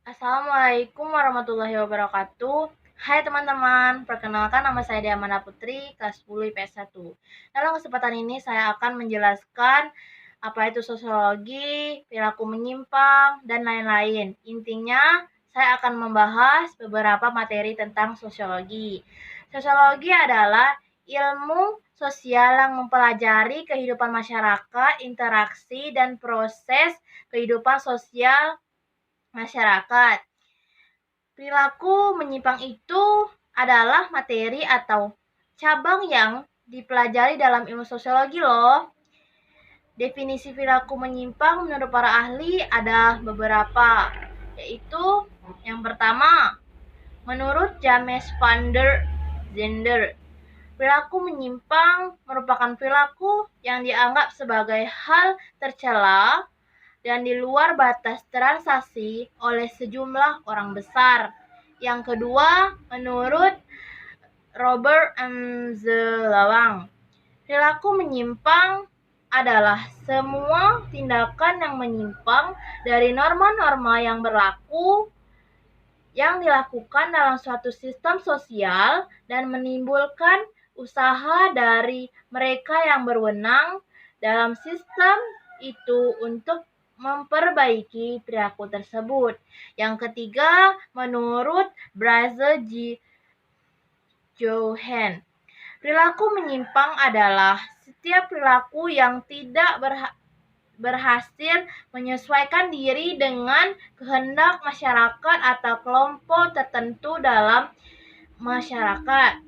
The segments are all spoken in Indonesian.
Assalamualaikum warahmatullahi wabarakatuh. Hai teman-teman, perkenalkan nama saya Diamanda Putri, kelas 10 IPS 1. Dalam kesempatan ini saya akan menjelaskan apa itu sosiologi, perilaku menyimpang, dan lain-lain. Intinya, saya akan membahas beberapa materi tentang sosiologi. Sosiologi adalah ilmu sosial yang mempelajari kehidupan masyarakat, interaksi, dan proses kehidupan sosial masyarakat. Perilaku menyimpang itu adalah materi atau cabang yang dipelajari dalam ilmu sosiologi loh. Definisi perilaku menyimpang menurut para ahli ada beberapa, yaitu yang pertama, menurut James van der Zender, perilaku menyimpang merupakan perilaku yang dianggap sebagai hal tercela dan di luar batas transaksi oleh sejumlah orang besar. Yang kedua, menurut Robert M. Zelawang, perilaku menyimpang adalah semua tindakan yang menyimpang dari norma-norma yang berlaku yang dilakukan dalam suatu sistem sosial dan menimbulkan usaha dari mereka yang berwenang dalam sistem itu untuk memperbaiki perilaku tersebut. Yang ketiga, menurut Brazel G. Johan, perilaku menyimpang adalah setiap perilaku yang tidak berhasil menyesuaikan diri dengan kehendak masyarakat atau kelompok tertentu dalam masyarakat.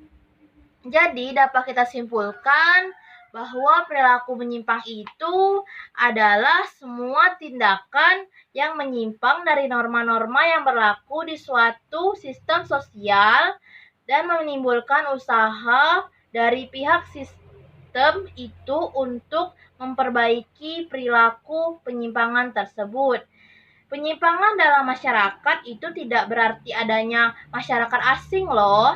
Jadi dapat kita simpulkan bahwa perilaku menyimpang itu adalah semua tindakan yang menyimpang dari norma-norma yang berlaku di suatu sistem sosial dan menimbulkan usaha dari pihak sistem itu untuk memperbaiki perilaku penyimpangan tersebut. Penyimpangan dalam masyarakat itu tidak berarti adanya masyarakat asing loh,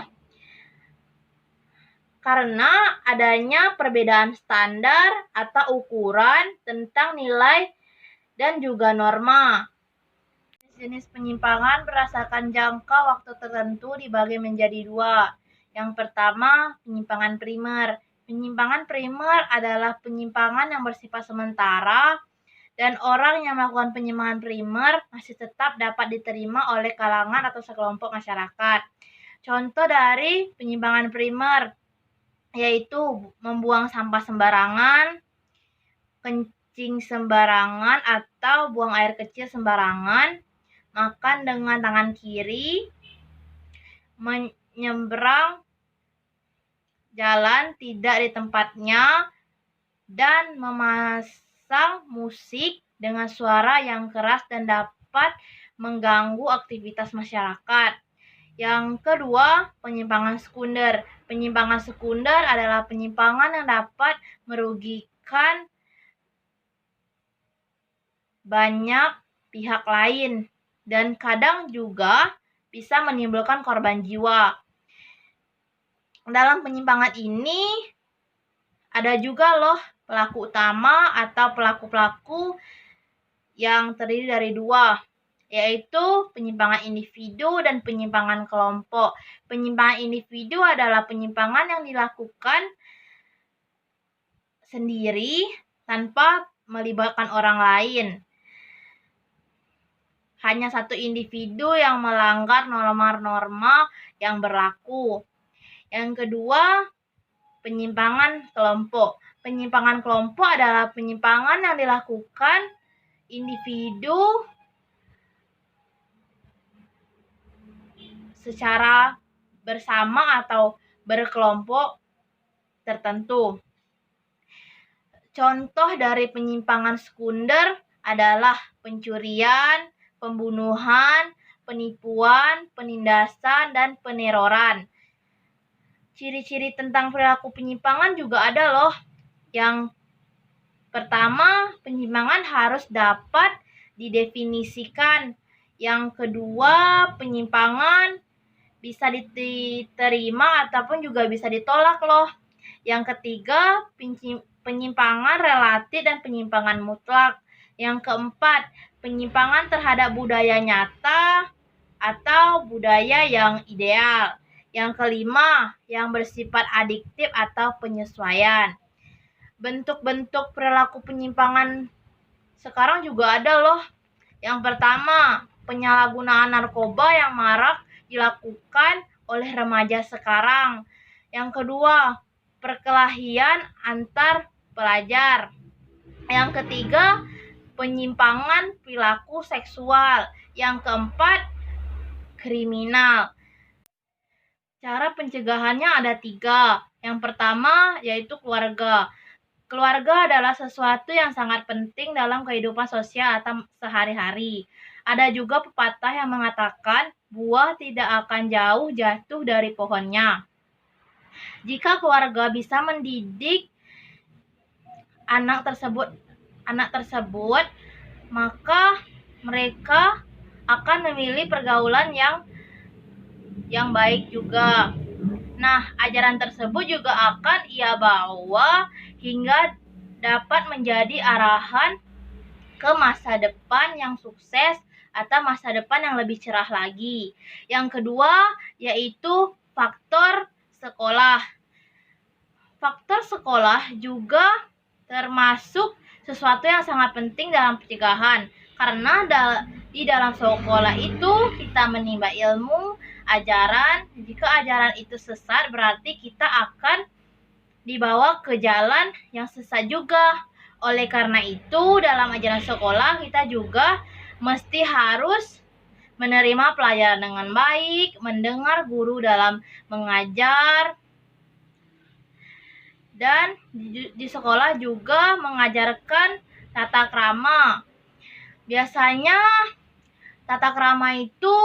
karena adanya perbedaan standar atau ukuran tentang nilai dan juga norma. Jenis penyimpangan berdasarkan jangka waktu tertentu dibagi menjadi dua. Yang pertama, penyimpangan primer. Penyimpangan primer adalah penyimpangan yang bersifat sementara dan orang yang melakukan penyimpangan primer masih tetap dapat diterima oleh kalangan atau sekelompok masyarakat. Contoh dari penyimpangan primer yaitu membuang sampah sembarangan, kencing sembarangan atau buang air kecil sembarangan, makan dengan tangan kiri, menyeberang jalan tidak di tempatnya, dan memasang musik dengan suara yang keras dan dapat mengganggu aktivitas masyarakat. Yang kedua, penyimpangan sekunder. Penyimpangan sekunder adalah penyimpangan yang dapat merugikan banyak pihak lain dan kadang juga bisa menimbulkan korban jiwa. Dalam penyimpangan ini ada juga loh pelaku utama atau pelaku-pelaku yang terdiri dari dua, yaitu penyimpangan individu dan penyimpangan kelompok. Penyimpangan individu adalah penyimpangan yang dilakukan sendiri tanpa melibatkan orang lain. Hanya satu individu yang melanggar norma-norma yang berlaku. Yang kedua, penyimpangan kelompok. Penyimpangan kelompok adalah penyimpangan yang dilakukan individu secara bersama atau berkelompok tertentu. Contoh dari penyimpangan sekunder adalah pencurian, pembunuhan, penipuan, penindasan, dan peneroran. Ciri-ciri tentang perilaku penyimpangan juga ada loh. Yang pertama, penyimpangan harus dapat didefinisikan. Yang kedua, penyimpangan bisa diterima ataupun juga bisa ditolak loh. Yang ketiga, penyimpangan relatif dan penyimpangan mutlak. Yang keempat, penyimpangan terhadap budaya nyata atau budaya yang ideal. Yang kelima, yang bersifat adiktif atau penyesuaian. Bentuk-bentuk perilaku penyimpangan sekarang juga ada loh. Yang pertama, penyalahgunaan narkoba yang marak dilakukan oleh remaja sekarang. Yang kedua, perkelahian antar pelajar. Yang ketiga, penyimpangan perilaku seksual. Yang keempat, kriminal. Cara pencegahannya ada 3. Yang pertama yaitu keluarga. Keluarga adalah sesuatu yang sangat penting dalam kehidupan sosial atau sehari-hari. Ada juga pepatah yang mengatakan buah tidak akan jauh jatuh dari pohonnya. Jika keluarga bisa mendidik anak tersebut, maka mereka akan memilih pergaulan yang baik juga. Nah, ajaran tersebut juga akan ia bawa hingga dapat menjadi arahan ke masa depan yang sukses atau masa depan yang lebih cerah lagi. Yang kedua yaitu faktor sekolah. Faktor sekolah juga termasuk sesuatu yang sangat penting dalam pencegahan, karena di dalam sekolah itu kita menimba ilmu, ajaran. Jika ajaran itu sesat, berarti kita akan dibawa ke jalan yang sesat juga. Oleh karena itu, dalam ajaran sekolah kita juga mesti harus menerima pelajaran dengan baik, mendengar guru dalam mengajar, dan di sekolah juga mengajarkan tata krama. Biasanya tata krama itu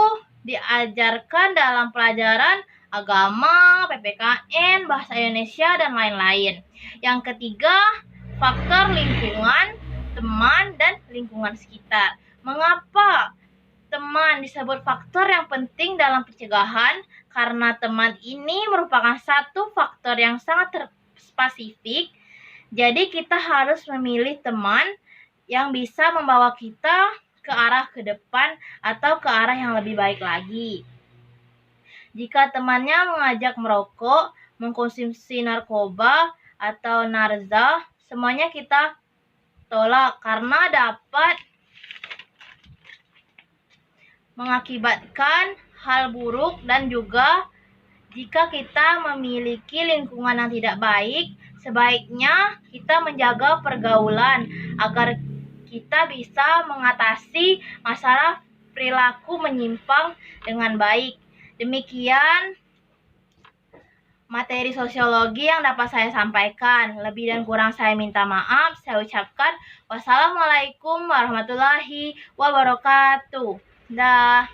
diajarkan dalam pelajaran agama, PPKN, bahasa Indonesia, dan lain-lain. Yang ketiga, faktor lingkungan, teman, dan lingkungan sekitar. Mengapa teman disebut faktor yang penting dalam pencegahan? Karena teman ini merupakan satu faktor yang sangat spesifik. Jadi kita harus memilih teman yang bisa membawa kita ke arah ke depan atau ke arah yang lebih baik lagi. Jika temannya mengajak merokok, mengkonsumsi narkoba, atau narza, semuanya kita tolak karena dapat mengakibatkan hal buruk. Dan juga jika kita memiliki lingkungan yang tidak baik, sebaiknya kita menjaga pergaulan agar kita bisa mengatasi masalah perilaku menyimpang dengan baik. Demikian materi sosiologi yang dapat saya sampaikan. Lebih dan kurang saya minta maaf. Saya ucapkan wassalamualaikum warahmatullahi wabarakatuh. Dah.